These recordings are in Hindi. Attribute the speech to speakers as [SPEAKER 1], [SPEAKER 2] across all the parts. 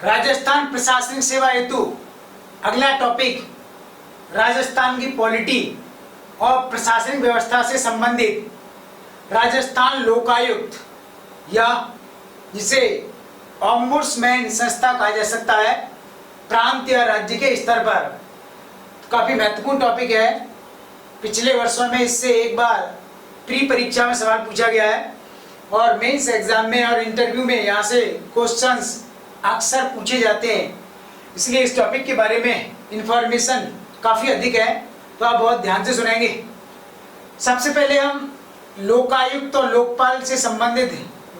[SPEAKER 1] राजस्थान प्रशासनिक सेवा हेतु अगला टॉपिक राजस्थान की पॉलिटी और प्रशासनिक व्यवस्था से संबंधित राजस्थान लोकायुक्त या जिसे ओम्बुड्समैन संस्था कहा जा सकता है, प्रांत या राज्य के स्तर पर काफी महत्वपूर्ण टॉपिक है। पिछले वर्षों में इससे एक बार प्री परीक्षा में सवाल पूछा गया है और मेंस एग्जाम में और इंटरव्यू में यहाँ से क्वेश्चंस अक्सर पूछे जाते हैं, इसलिए इस टॉपिक के बारे में इंफॉर्मेशन काफ़ी अधिक है, तो आप बहुत ध्यान से सुनेंगे। सबसे पहले हम लोकायुक्त और लोकपाल से संबंधित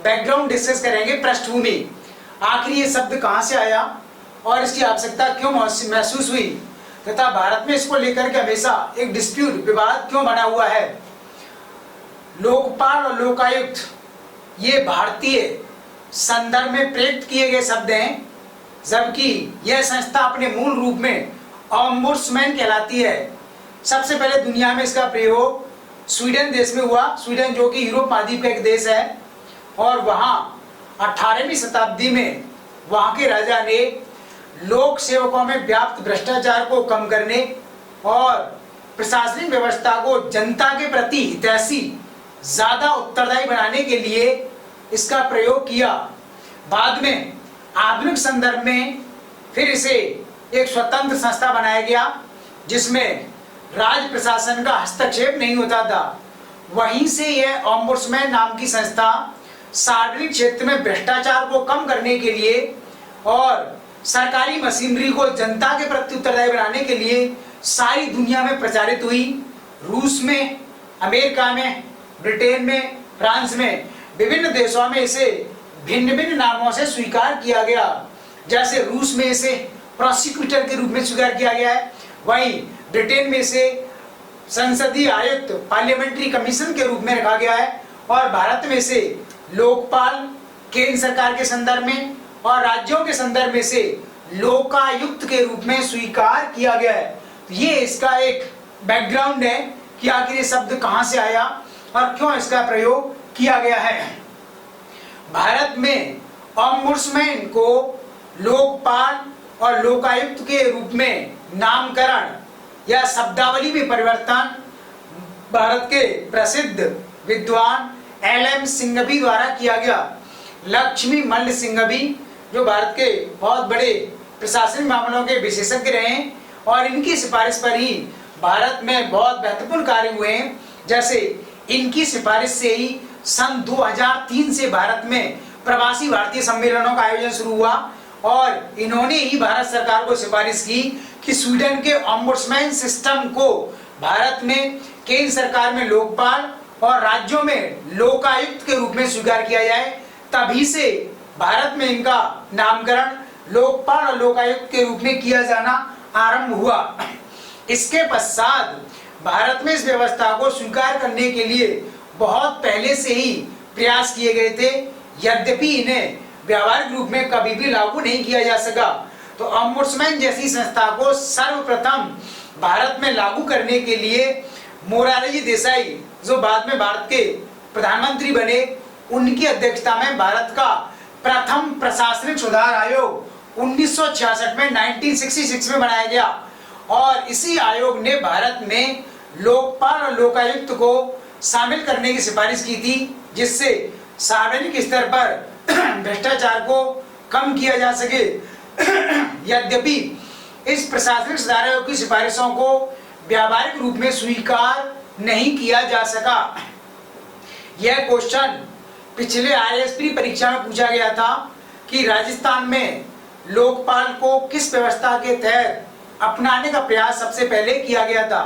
[SPEAKER 1] बैकग्राउंड डिस्कस करेंगे, पृष्ठभूमि, आखिर ये शब्द कहाँ से आया और इसकी आवश्यकता क्यों महसूस हुई तथा भारत में इसको लेकर के हमेशा एक डिस्प्यूट, विवाद क्यों बना हुआ है। लोकपाल और लोकायुक्त ये भारतीय संदर्भ में प्रयुक्त किए गए शब्द हैं, जबकि यह संस्था अपने मूल रूप में ओम्बुड्समैन कहलाती है। सबसे पहले दुनिया में इसका प्रयोग स्वीडन देश में हुआ, स्वीडन जो कि यूरोप महाद्वीप का एक देश है, और वहाँ 18वीं शताब्दी में वहाँ के राजा ने लोक सेवकों में व्याप्त भ्रष्टाचार को कम करने और प्रशासनिक व्यवस्था को जनता के प्रति हितैषी, ज्यादा उत्तरदायी बनाने के लिए इसका प्रयोग किया। बाद में आधुनिक संदर्भ में फिर इसे एक स्वतंत्र संस्था बनाया गया जिसमें राज्य प्रशासन का हस्तक्षेप नहीं होता था। वहीं से यह ओम्बुड्समैन नाम की संस्था सार्वजनिक क्षेत्र में भ्रष्टाचार को कम करने के लिए और सरकारी मशीनरी को जनता के प्रति उत्तरदायी बनाने के लिए सारी दुनिया में प्रचारित हुई। रूस में, अमेरिका में, ब्रिटेन में, फ्रांस में, विभिन्न देशों में इसे भिन्न भिन्न नामों से स्वीकार किया गया। जैसे रूस में इसे प्रोसिक्यूटर के रूप में स्वीकार किया गया है, वहीं ब्रिटेन में इसे संसदीय आयुक्त, पार्लियामेंट्री कमीशन के रूप में रखा गया है, और भारत में इसे लोकपाल केंद्र सरकार के संदर्भ में और राज्यों के संदर्भ में से लोकायुक्त के रूप में स्वीकार किया गया है। ये इसका एक बैकग्राउंड है कि आखिर ये शब्द कहां से आया और क्यों इसका प्रयोग किया गया है। भारत में ओम्बुड्समैन को लोकपाल और लोकायुक्त के रूप में नामकरण या शब्दावली में परिवर्तन भारत के प्रसिद्ध विद्वान LM सिंघवी द्वारा किया गया। लक्ष्मी मल्ल सिंघवी जो भारत के बहुत बड़े प्रशासनिक मामलों के विशेषज्ञ रहे हैं और इनकी सिफारिश पर ही भारत में बहुत महत्वपूर्ण कार्य हुए हैं। जैसे इनकी सिफारिश से ही सन 2003 से भारत में प्रवासी भारतीय सम्मेलनों का आयोजन शुरू हुआ और इन्होंने ही भारत सरकार को सिफारिश की कि स्वीडन के ओम्बुड्समैन सिस्टम को भारत में केंद्र सरकार में लोकपाल और राज्यों में लोकायुक्त के रूप में स्वीकार किया जाए। तभी से भारत में इनका नामकरण लोकपाल और लोकायुक्त के रूप में किया जाना आरंभ हुआ। इसके पश्चात भारत में इस व्यवस्था को स्वीकार करने के लिए बहुत पहले से ही प्रयास किए गए थे, यद्यपि इन्हें व्यावहारिक रूप में कभी भी लागू नहीं किया जा सका। तो ओम्बुड्समैन जैसी संस्था को सर्वप्रथम भारत में लागू करने के लिए मोरारजी देसाई, जो बाद में भारत के प्रधानमंत्री बने, उनकी अध्यक्षता में भारत का प्रथम प्रशासनिक सुधार आयोग 1966 में 1966 में बनाया गया और इसी आयोग ने भारत में लोकपाल और लोकायुक्त को शामिल करने की सिफारिश की थी, जिससे सार्वजनिक स्तर पर भ्रष्टाचार को कम किया जा सके। यद्यपि इस प्रशासनिक सुधार आयोग की सिफारिशों को व्यावहारिक रूप में स्वीकार नहीं किया जा सका। यह क्वेश्चन पिछले RSP परीक्षा में पूछा गया था कि राजस्थान में लोकपाल को किस व्यवस्था के तहत अपनाने का प्रयास सबसे पहले किया गया था।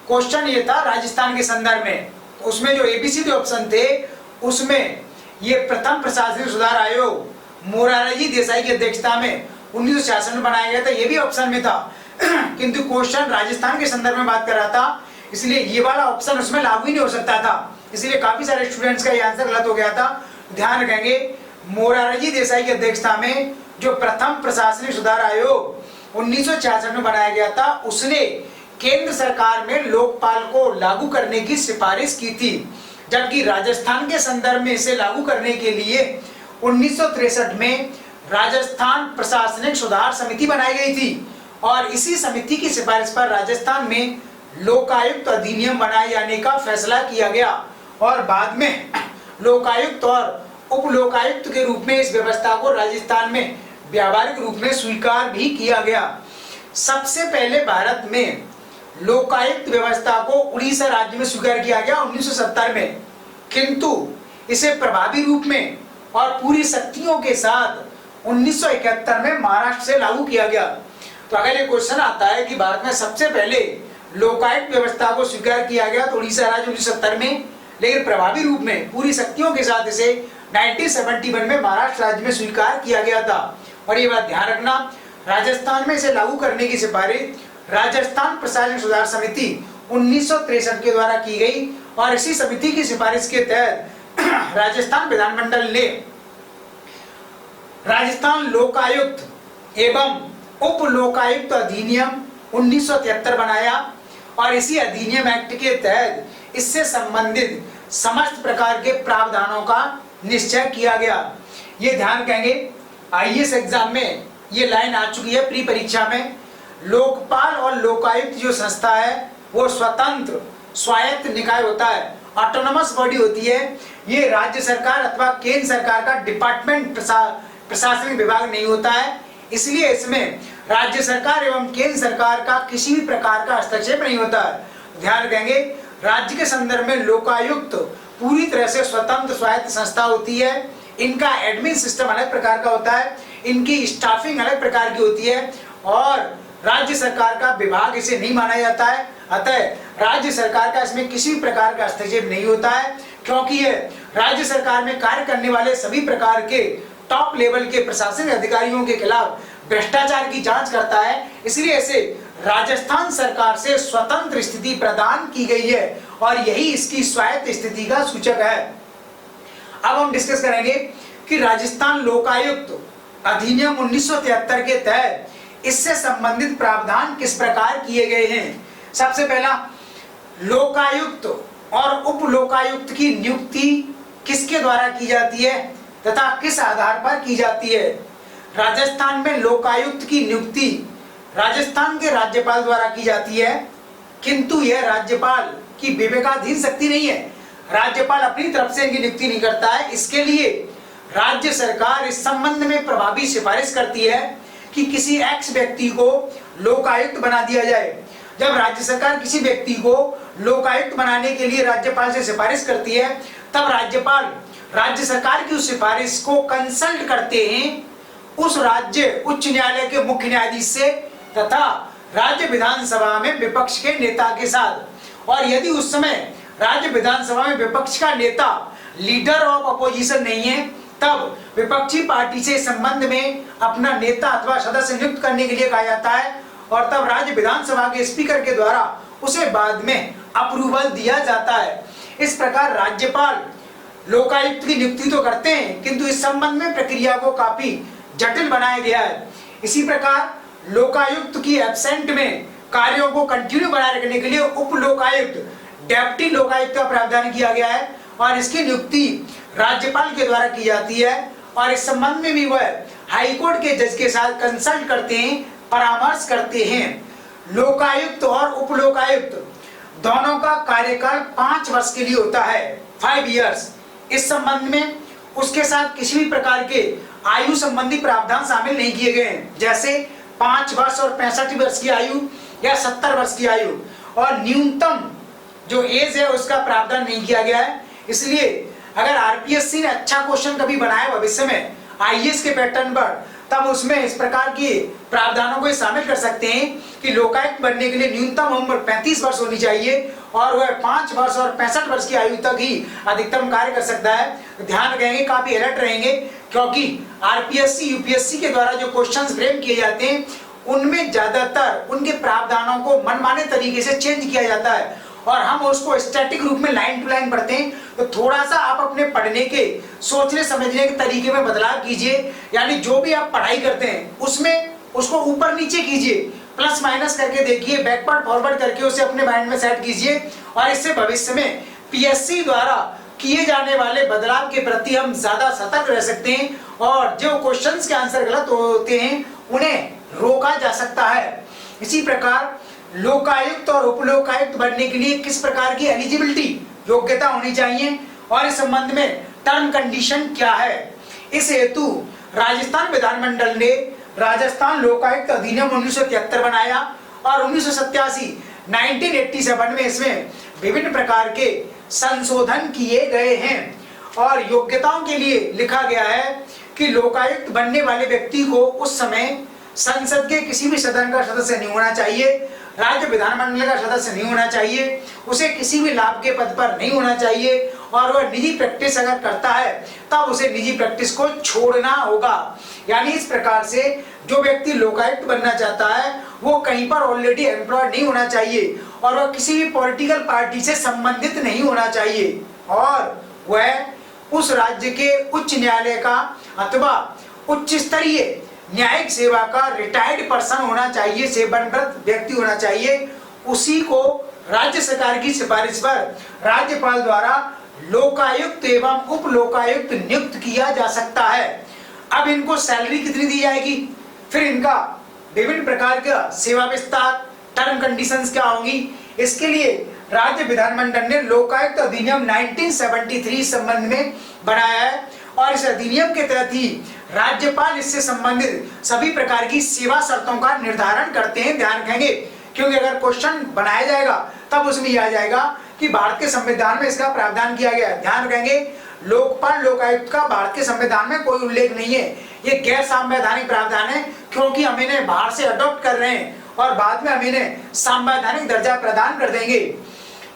[SPEAKER 1] क्वेश्चन ये था राजस्थान के संदर्भ में, उसमें जो ABCD ऑप्शन थे उसमें ये प्रथम प्रशासनिक सुधार आयोग मोरारजी देसाई की अध्यक्षता में 1966 में बनाया गया था, ये भी ऑप्शन में था, किंतु क्वेश्चन राजस्थान के संदर्भ में बात कर रहा था, इसलिए ये वाला ऑप्शन उसमें लागू ही नहीं हो सकता था। इसलिए काफी सारे स्टूडेंट्स का ये आंसर गलत हो गया था। ध्यान रखेंगे, मोरारजी देसाई की अध्यक्षता में जो प्रथम प्रशासनिक सुधार आयोग 1966 में बनाया गया था, उसने केंद्र सरकार में लोकपाल को लागू करने की सिफारिश की थी, जबकि राजस्थान के संदर्भ में इसे लागू करने के लिए 1963 में राजस्थान प्रशासनिक सुधार समिति बनाई गई थी और इसी समिति की सिफारिश पर राजस्थान में लोकायुक्त अधिनियम बनाए जाने का फैसला किया गया और बाद में लोकायुक्त और उप लोकायुक्त के रूप में इस व्यवस्था को राजस्थान में व्यावहारिक रूप में स्वीकार भी किया गया। सबसे पहले भारत में लोकायुक्त व्यवस्था को उड़ीसा राज्य में स्वीकार किया गया 1970 में, किंतु इसे प्रभावी रूप में और पूरी शक्तियों के साथ 1971 में महाराष्ट्र से लागू किया गया। तो अगर ये क्वेश्चन आता है कि भारत में सबसे पहले लोकायुक्त व्यवस्था को स्वीकार किया गया तो उड़ीसा राज्य 1970 में, लेकिन प्रभावी रूप में पूरी शक्तियों के साथ इसे 1971 में महाराष्ट्र राज्य में स्वीकार किया गया था। और ये बात ध्यान रखना, राजस्थान में इसे लागू करने की सिफारिश राजस्थान प्रशासनिक सुधार समिति 1963 के द्वारा की गई और इसी समिति की सिफारिश के तहत राजस्थान विधानमंडल ने राजस्थान लोकायुक्त एवं उप लोकायुक्त अधिनियम 1973 बनाया और इसी अधिनियम एक्ट के तहत इससे संबंधित समस्त प्रकार के प्रावधानों का निश्चय किया गया। ये ध्यान कहेंगे, आईएएस एग्जाम में ये लाइन आ चुकी है प्री परीक्षा में। लोकपाल और लोकायुक्त जो संस्था है वो स्वतंत्र स्वायत्त निकाय होता है, ऑटोनोमस बॉडी होती है। ये राज्य सरकार अथवा केंद्र सरकार का डिपार्टमेंट प्रशासनिक विभाग नहीं होता है, इसलिए इसमें राज्य सरकार एवं केंद्र सरकार का किसी भी प्रकार का हस्तक्षेप नहीं होता है। ध्यान रखेंगे, राज्य के संदर्भ में लोकायुक्त पूरी तरह से स्वतंत्र स्वायत्त संस्था होती है। इनका एडमिन सिस्टम अलग प्रकार का होता है, इनकी स्टाफिंग अलग प्रकार की होती है और राज्य सरकार का विभाग इसे नहीं माना जाता है। अतः राज्य सरकार का इसमें किसी प्रकार का हस्तक्षेप नहीं होता है, क्योंकि यह राज्य सरकार में कार्य करने वाले सभी प्रकार के टॉप लेवल के प्रशासनिक अधिकारियों के खिलाफ भ्रष्टाचार की जांच करता है। इसलिए इसे राजस्थान सरकार से स्वतंत्र स्थिति प्रदान की गई है और यही इसकी स्वायत्त स्थिति का सूचक है। अब हम डिस्कस करेंगे कि राजस्थान लोकायुक्त अधिनियम 1973 के तहत इससे संबंधित प्रावधान किस प्रकार किए गए हैं। सबसे पहला, लोकायुक्त और उप लोकायुक्त की नियुक्ति किसके द्वारा की जाती है तथा किस आधार पर की जाती है। राजस्थान में लोकायुक्त की नियुक्ति राजस्थान के राज्यपाल द्वारा की जाती है, किंतु यह राज्यपाल की विवेकाधीन शक्ति नहीं है। राज्यपाल अपनी तरफ से इनकी नियुक्ति नहीं करता है। इसके लिए राज्य सरकार इस संबंध में प्रभावी सिफारिश करती है कि किसी एक्स व्यक्ति को लोकायुक्त बना दिया जाए। जब राज्य सरकार किसी व्यक्ति को लोकायुक्त बनाने के लिए राज्यपाल से सिफारिश करती है, तब राज्यपाल राज्य सरकार की उस सिफारिश को कंसल्ट करते हैं उस राज्य उच्च न्यायालय के मुख्य न्यायाधीश से तथा राज्य विधानसभा में विपक्ष के नेता के साथ। और यदि उस समय राज्य विधानसभा में विपक्ष का नेता लीडर ऑफ अपोजिशन नहीं है, तब विपक्षी पार्टी से संबंध में अपना नेता अथवा सदस्य नियुक्त करने के लिए कहा जाता है और तब राज्य विधानसभा के स्पीकर के द्वारा उसे बाद में अप्रूवल दिया जाता है। इस प्रकार राज्यपाल लोकायुक्त की नियुक्ति तो करते हैं, किंतु इस संबंध में प्रक्रिया को काफी जटिल बनाया गया है। इसी प्रकार लोकायुक्त की एब्सेंट में कार्यों को कंटिन्यू बनाए रखने के लिए उप लोकायुक्त डेप्टी लोकायुक्त का प्रावधान किया गया है और इसकी नियुक्ति राज्यपाल के द्वारा की जाती है और इस संबंध में भी वह हाईकोर्ट के जज के साथ कंसल्ट करते हैं, परामर्श करते हैं। लोकायुक्त और उप लोकायुक्त दोनों का कार्यकाल 5 वर्ष के लिए होता है, 5 इयर्स। इस संबंध में उसके साथ किसी भी प्रकार के आयु संबंधी प्रावधान शामिल नहीं किए गए हैं, जैसे 5 वर्ष और 65 वर्ष की आयु या 70 वर्ष की आयु, और न्यूनतम जो एज है उसका प्रावधान नहीं किया गया है। इसलिए अगर आरपीएससी ने अच्छा क्वेश्चन कभी बनाया भविष्य में आईएएस के पैटर्न पर, तब उसमें इस प्रकार की प्रावधानों को शामिल कर सकते हैं कि लोकायुक्त बनने के लिए न्यूनतम उम्र 35 वर्ष होनी चाहिए और वह 5 वर्ष और 65 वर्ष की आयु तक ही अधिकतम कार्य कर सकता है। ध्यान रखेंगे, काफी अलर्ट रहेंगे, क्योंकि आरपीएससी यूपीएससी के द्वारा जो क्वेश्चंस फ्रेम किए जाते हैं उनमें ज्यादातर उनके प्रावधानों को मनमाने तरीके से चेंज किया जाता है और हम उसको स्टैटिक रूप में लाइन टू लाइन पढ़ते हैं। तो थोड़ा सा आप अपने पढ़ने के सोचने समझने के तरीके में बदलाव कीजिए, यानी जो भी आप पढ़ाई करते हैं उसमें उसको ऊपर नीचे कीजिए, प्लस माइनस करके देखिए, बैकवर्ड फॉरवर्ड करके उसे अपने माइंड में सेट कीजिए और इससे भविष्य में पीएससी द्वारा किए जाने वाले बदलाव के प्रति हम ज्यादा सतर्क रह सकते हैं और जो क्वेश्चंस के आंसर गलत होते हैं उन्हें रोका जा सकता है। इसी प्रकार लोकायुक्त और उपलोकायुक्त बनने के लिए किस प्रकार की एलिजिबिलिटी योग्यता होनी चाहिए और इस संबंध में टर्म कंडीशन क्या है। इस हेतु राजस्थान विधानमंडल ने राजस्थान लोकायुक्त अधिनियम 1973 बनाया और 1987 में इसमें विभिन्न प्रकार के संशोधन किए गए हैं और योग्यताओं के लिए लिखा गया है कि लोकायुक्त बनने वाले व्यक्ति को उस समय संसद के किसी भी सदन का सदस्य नहीं होना चाहिए, राज्य विधानमंडल का सदस्य नहीं होना चाहिए, उसे किसी भी लाभ के पद पर नहीं होना चाहिए और वह निजी प्रैक्टिस अगर करता है तब उसे निजी प्रैक्टिस को छोड़ना होगा। यानी इस प्रकार से जो व्यक्ति लोकायुक्त बनना चाहता है वो कहीं पर ऑलरेडी एम्प्लॉयड नहीं होना चाहिए और वह किसी भी पॉलिटिकल पार्टी से संबंधित नहीं होना चाहिए और वह उस राज्य के उच्च न्यायालय का अथवा उच्च स्तरीय न्यायिक सेवा का रिटायर्ड पर्सन होना चाहिए, सेवानिवृत्त व्यक्ति होना चाहिए। उसी को राज्य सरकार की सिफारिश पर राज्यपाल द्वारा लोकायुक्त एवं उप लोकायुक्त नियुक्त किया जा सकता है। अब इनको सैलरी कितनी दी जाएगी, फिर इनका विभिन्न प्रकार का सेवा विस्तार, टर्म कंडीशंस क्या होंगी, इसके लिए राज्य विधानमंडल ने लोकायुक्त अधिनियम 1973 संबंध में बनाया है और इस अधिनियम के तहत ही राज्यपाल इससे संबंधित सभी प्रकार की सेवा शर्तों का निर्धारण करते हैं। ध्यान रखेंगे क्योंकि अगर क्वेश्चन बनाया जाएगा तब उसमें यह आ जाएगा कि भारत के संविधान में इसका प्रावधान किया गया है। ध्यान रखेंगे लोकपाल लोकायुक्त का भारत के संविधान में कोई उल्लेख नहीं है, ये गैर संवैधानिक प्रावधान है क्योंकि हम इन्हें बाहर से अडॉप्ट कर रहे हैं और बाद में हम इन्हें संवैधानिक दर्जा प्रदान कर देंगे।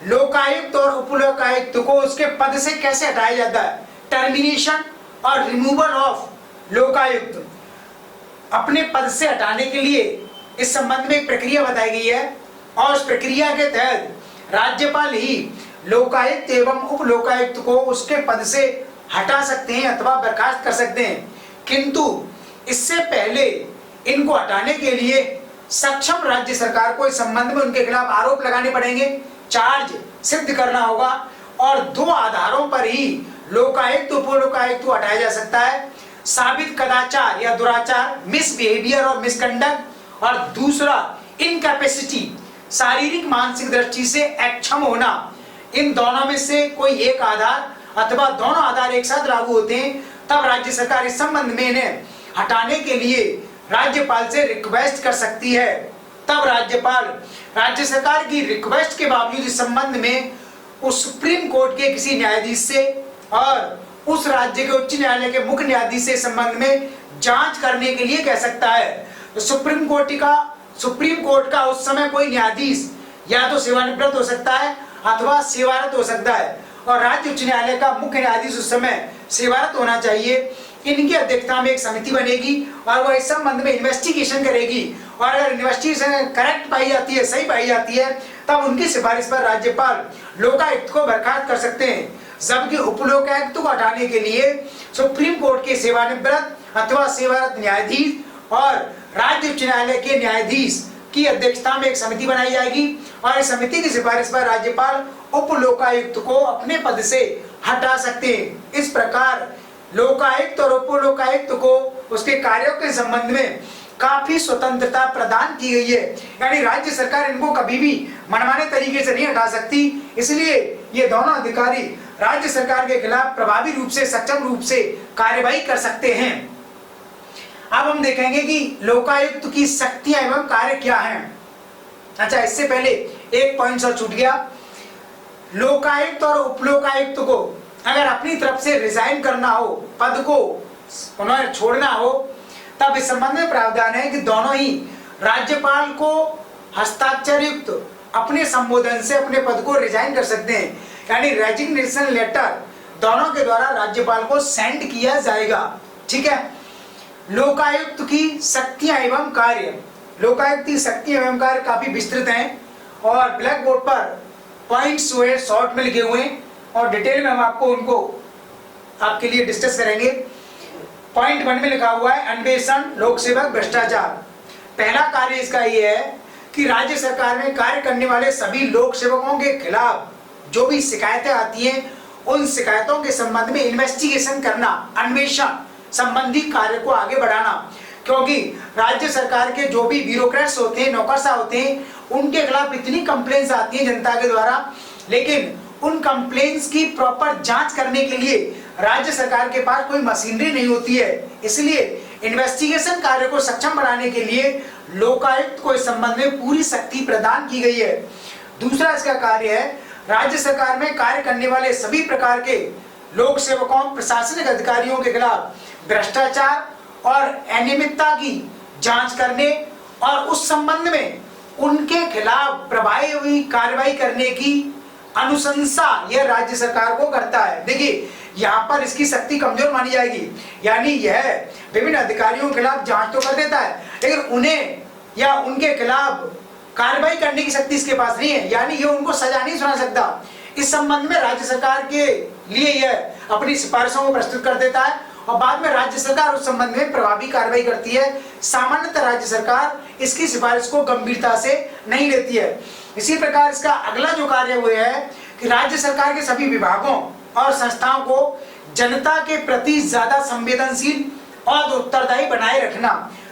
[SPEAKER 1] लोकायुक्त और उपलोकायुक्त को उसके पद से कैसे हटाया जाता है, टर्मिनेशन और रिमूवल ऑफ लोकायुक्त अपने पद से हटाने के लिए इस संबंध में एक प्रक्रिया बताई गई है और उस प्रक्रिया के तहत राज्यपाल ही लोकायुक्त एवं उप लोकायुक्त को उसके पद से हटा सकते हैं अथवा बर्खास्त कर सकते हैं, किंतु इससे पहले इनको हटाने के लिए सक्षम राज्य सरकार को इस संबंध में उनके खिलाफ आरोप लगाने पड़ेंगे, चार्ज सिद्ध करना होगा और दो आधारों पर ही लोकायुक्त उप लोकायुक्त को हटाया जा सकता है, साबित कदाचार या दुराचार, मिसबिहेवियर और मिसकंडक्ट, और दूसरा इनकैपेसिटी, शारीरिक मानसिक दृष्टि से अक्षम होना। इन दोनों में से कोई एक आधार अथवा दोनों आधार एक साथ लागू होते हैं तब राज्य सरकार इस संबंध में इन्हें हटाने के लिए राज्यपाल से रिक्वेस्ट कर सकती है। तब राज्यपाल राज्य सरकार की रिक्वेस्ट के बावजूद इस संबंध में उस सुप्रीम कोर्ट के किसी न्यायाधीश से और उस राज्य के उच्च न्यायालय के मुख्य न्यायाधीश से संबंध में जांच करने के लिए कह सकता है। तो सुप्रीम कोर्ट का उस समय कोई न्यायाधीश या तो सेवानिवृत्त हो सकता है अथवा सेवारत हो सकता है और राज्य उच्च न्यायालय का मुख्य न्यायाधीश उस समय सेवारत होना चाहिए। इनकी अध्यक्षता में एक समिति बनेगी और वह इस संबंध में इन्वेस्टिगेशन करेगी और अगर इन्वेस्टिगेशन करेक्ट पाई जाती है, सही पाई जाती है, तब उनकी सिफारिश पर राज्यपाल लोकायुक्त को बर्खास्त कर सकते हैं, जबकि उपलोकायुक्त को हटाने के लिए सुप्रीम कोर्ट के सेवानिवृत्त अथवा सेवारत न्यायाधीश और राज्य उच्च न्यायालय के न्यायाधीश की अध्यक्षता में एक समिति बनाई जाएगी और इस समिति की सिफारिश पर राज्यपाल उप लोकायुक्त को अपने पद से हटा सकते हैं। इस प्रकार लोकायुक्त और उप लोकायुक्त को उसके कार्यों के संबंध में काफी स्वतंत्रता प्रदान की गई है, यानी राज्य सरकार इनको कभी भी मनमाने तरीके से नहीं हटा सकती। इसलिए ये दोनों अधिकारी राज्य सरकार के खिलाफ प्रभावी रूप से, सक्षम रूप से कार्यवाही कर सकते हैं। अब हम देखेंगे कि लोकायुक्त की शक्तियां एवं कार्य क्या हैं। अच्छा, इससे पहले एक पॉइंट और छूट गया। लोकायुक्त और उपलोकायुक्त को अगर अपनी तरफ से रिजाइन करना हो, पद को उन्हें छोड़ना हो, तब इस संबंध में प्रावधान है कि दोनों ही राज्यपाल को हस्ताक्षर युक्त अपने संबोधन से अपने पद को रिजाइन कर सकते हैं, यानी रेजिग्नेशन लेटर दोनों के द्वारा राज्यपाल को सेंड किया जाएगा। ठीक है। लोकायुक्त की शक्तियां एवं कार्य, लोकायुक्त की शक्तियां एवं कार्य काफी विस्तृत हैं और ब्लैक बोर्ड पर पॉइंट्स हुए शॉर्ट में लिखे हुए हैं और डिटेल में हम आपको उनको आपके लिए डिस्कस करेंगे। पॉइंट 1 में लिखा हुआ है अन्वेषण लोक सेवक भ्रष्टाचार। पहला कार्य इसका ये है कि राज्य सरकार में कार्य करने वाले सभी लोक सेवकों के खिलाफ जो भी शिकायतें आती हैं उन शिकायतों के संबंध में इन्वेस्टिगेशन करना, अन्वेषण संबंधी कार्य को आगे बढ़ाना, क्योंकि राज्य सरकार के जो भी ब्यूरोक्रेट्स होते हैं, नौकरशाह होते हैं, उनके खिलाफ इतनी कंप्लेंट्स आती हैं जनता के द्वारा, लेकिन उन कंप्लेंट्स की प्रॉपर जांच करने के लिए राज्य सरकार के पास कोई मशीनरी नहीं होती है। इसलिए इन्वेस्टिगेशन कार्य को सक्षम बनाने के लिए लोकायुक्त को इस संबंध में पूरी शक्ति प्रदान की गई है। दूसरा इसका कार्य है, राज्य सरकार में कार्य करने वाले सभी प्रकार के लोक सेवकों, प्रशासनिक अधिकारियों के खिलाफ भ्रष्टाचार और अनियमितता की जांच करने और उस संबंध में उनके खिलाफ प्रभावी कार्रवाई करने की अनुशंसा यह राज्य सरकार को करता है। देखिए यहाँ पर इसकी शक्ति कमजोर मानी जाएगी, यानी यह विभिन्न अधिकारियों के खिलाफ जांच तो कर देता है, लेकिन उन्हें या उनके खिलाफ कार्रवाई करने की शक्ति इसके पास नहीं है, यानी ये उनको सजा नहीं सुना सकता। इस संबंध में राज्य सरकार के लिए यह अपनी सिफारिशों को प्रस्तुत कर देता है और बाद में राज्य सरकार उस संबंध में प्रभावी कार्रवाई करती है। सामान्यतः राज्य सरकार इसकी सिफारिश को गंभीरता से नहीं लेती है। इसी प्रकार इसका अगला जो कार्य हुआ है कि राज्य सरकार के सभी विभागों और संस्थाओं को जनता के प्रति ज्यादा संवेदनशील और उत्तरदायी बनाए रखना।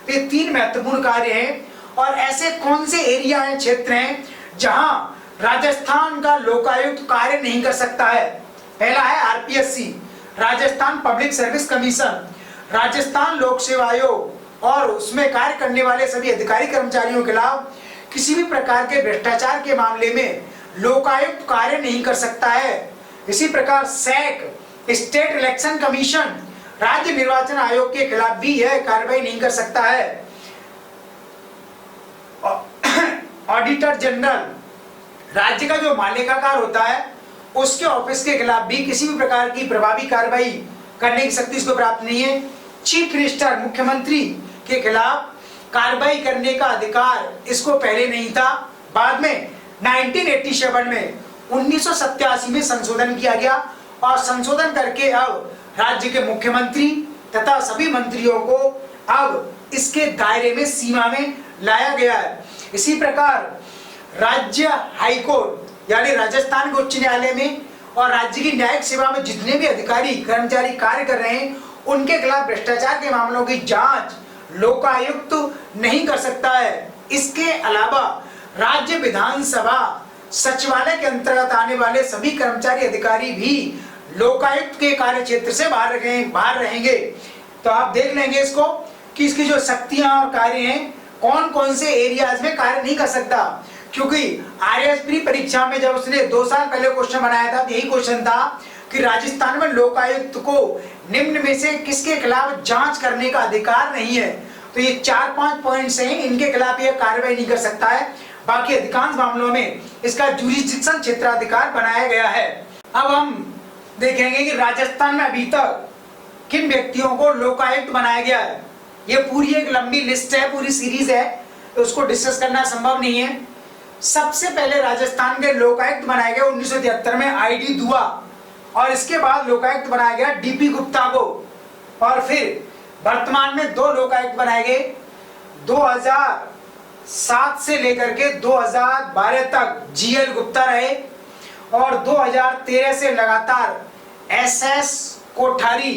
[SPEAKER 1] तो ये 3 महत्वपूर्ण कार्य हैं। और ऐसे कौन से एरिया हैं, क्षेत्र हैं जहां राजस्थान का लोकायुक्त कार्य नहीं कर सकता है? पहला है RPSC, Rajasthan public service commission, Rajasthan लोक सेवा आयोग और उसमें कार्य करने वाले सभी अधिकारी कर्मचारियों के खिलाफ किसी भी प्रकार के भ्रष्टाचार के मामले में लोकायुक्त कार्य नहीं कर सकता है। इसी प्रकार सैक, स्टेट इलेक्शन कमीशन, राज्य निर्वाचन आयोग के खिलाफ भी यह कार्रवाई नहीं कर सकता है। ऑडिटर जनरल, राज्य का जो मालिकाकार होता है उसके ऑफिस के खिलाफ भी किसी भी प्रकार की प्रभावी कार्रवाई करने की शक्ति इसको प्राप्त नहीं है। चीफ मिनिस्टर, मुख्यमंत्री के खिलाफ कार्रवाई करने का अधिकार इसको पहले नहीं था। बाद में 1987 में 1987 में संशोधन किया गया और संशोधन करके अब राज्य के मुख्यमंत्री तथा सभी मंत्रियों को अब इसके दायरे में, सीमा में लाया गया है। इसी प्रकार राज्य हाईकोर्ट यानी राजस्थान के उच्च न्यायालय में और राज्य की न्यायिक सेवा में जितने भी अधिकारी कर्मचारी कार्य कर रहे हैं उनके खिलाफ भ्रष्टाचार के मामलों की जांच लोकायुक्त नहीं कर सकता है। इसके अलावा राज्य विधानसभा सचिवालय के अंतर्गत आने वाले सभी कर्मचारी अधिकारी भी लोकायुक्त के कार्य क्षेत्र से बाहर रहेंगे। तो आप देख लेंगे इसको कि इसकी जो शक्तियां और कार्य हैं, कौन कौन से एरियाज में कार्य नहीं कर सकता। क्योंकि आरएएस प्री परीक्षा में जब उसने 2 साल पहले क्वेश्चन बनाया था, यही क्वेश्चन था कि राजस्थान में लोकायुक्त को निम्न में से किसके खिलाफ जांच करने का अधिकार नहीं है। तो ये 4-5 पॉइंट्स हैं, इनके खिलाफ यह कार्रवाई नहीं कर सकता है। बाकी अधिकांश मामलों में इसका जुरिस्डिक्शन क्षेत्राधिकार बनाया गया है। अब हम देखेंगे कि राजस्थान में अभी तक किन व्यक्तियों को लोकायुक्त बनाया गया है। ये पूरी एक लंबी लिस्ट है, पूरी सीरीज है, तो उसको डिस्कस करना संभव नहीं है। सबसे पहले राजस्थान के लोकायुक्त बनाया गया 1973 में आईडी दुआ, और इसके बाद लोकायुक्त बनाया गया डीपी गुप्ता को, और फिर वर्तमान में 2 लोकायुक्त बनाए गए 2007 से लेकर के 2012 तक जीएल गुप्ता रहे, और 2013 से लगातार एसएस कोठारी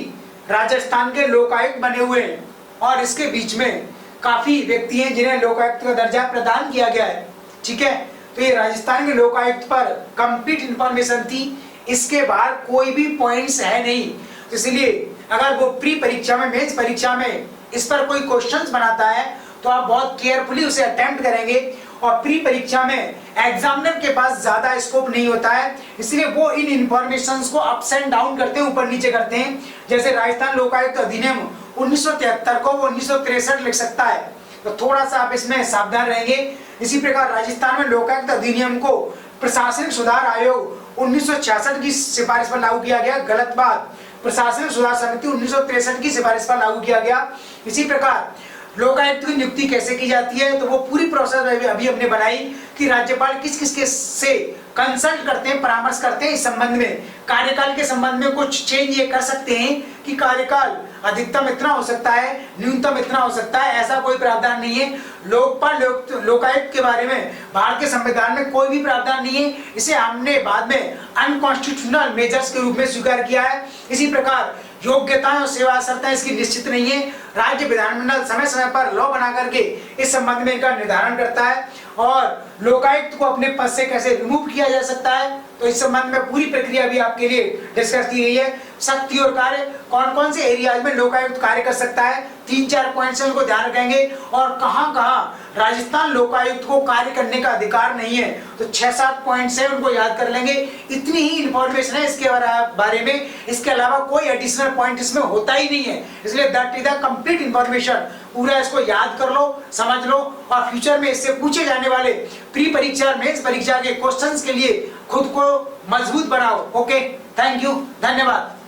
[SPEAKER 1] राजस्थान के लोकायुक्त बने हुए हैं। और इसके बीच में काफी व्यक्ति हैं जिन्हें लोकायुक्त का दर्जा प्रदान किया गया है। ठीक है, तो ये राजस्थान के लोकायुक्त पर कंप्लीट इंफॉर्मेशन थी, इसके बाहर कोई भी पॉइंट्स है नहीं। तो इसलिए अगर वो प्री परीक्षा में, मेंस परीक्षा में इस पर कोई क्वेश्चंस बनाता है तो आप बहुत केयरफुली उसे अटेम्प्ट करेंगे। और प्री परीक्षा में एग्जामिनर के पास ज्यादा स्कोप नहीं होता है, इसलिए वो इन इंफॉर्मेशंस को अप्स एंड डाउन करते हैं, ऊपर नीचे करते हैं। जैसे राजस्थान लोकायुक्त अधिनियम 1973 को वो 1963 लिख सकता है, तो थोड़ा सा आप इसमें सावधान रहेंगे। इसी प्रकार राजस्थान में लोकायुक्त अधिनियम को प्रशासनिक सुधार आयोग 1966 की सिफारिश पर लागू किया गया, गलत बात। प्रशासनिक सुधार समिति 1963 की सिफारिश पर लागू किया गया। इसी प्रकार लोकायुक्त की नियुक्ति कैसे की जाती है, तो वो पूरी प्रोसेस अभी हमने बनाई कि राज्यपाल किस किस के से कंसल्ट करते हैं, परामर्श करते हैं इस संबंध में। कार्यकाल के संबंध में कुछ चेंज ये कर सकते हैं कि कार्यकाल अधिकतम इतना हो सकता है, न्यूनतम इतना हो सकता है, ऐसा कोई प्रावधान नहीं है। लोकपाल लोकायुक्त के बारे में भारत के संविधान में कोई भी प्रावधान नहीं है, इसे हमने बाद में अनकॉन्स्टिट्यूशनल मेजर्स के रूप में स्वीकार किया है। इसी प्रकार योग्यताएं और सेवा असरताएं इसकी निश्चित नहीं है। राज्य विधानमंडल समय समय पर लॉ बना करके इस संबंध में इनका निर्धारण करता है और लोकायुक्त को अपने पद से कैसे रिमूव किया जा सकता है, तो इस संबंध में पूरी प्रक्रिया भी आपके लिए डिस्कस की गई है। शक्ति और कार्य, कौन कौन से एरियाज में लोकायुक्त कार्य कर सकता है, 3-4 पॉइंट्स उनको ध्यान रखेंगे और कहां कहां राजस्थान लोकायुक्त को कार्य करने का अधिकार नहीं है, तो 6-7 पॉइंट्स हैं उनको याद कर लेंगे। इतनी ही इंफॉर्मेशन है इसके बारे में, इसके अलावा कोई एडिशनल पॉइंट इसमें होता ही नहीं है, इसलिए that is the complete information. पूरा इसको याद कर लो, समझ लो और फ्यूचर में इससे पूछे जाने वाले प्री परीक्षा मेंस परीक्षा के क्वेश्चंस के लिए खुद को मजबूत बनाओ। ओके, थैंक यू, धन्यवाद।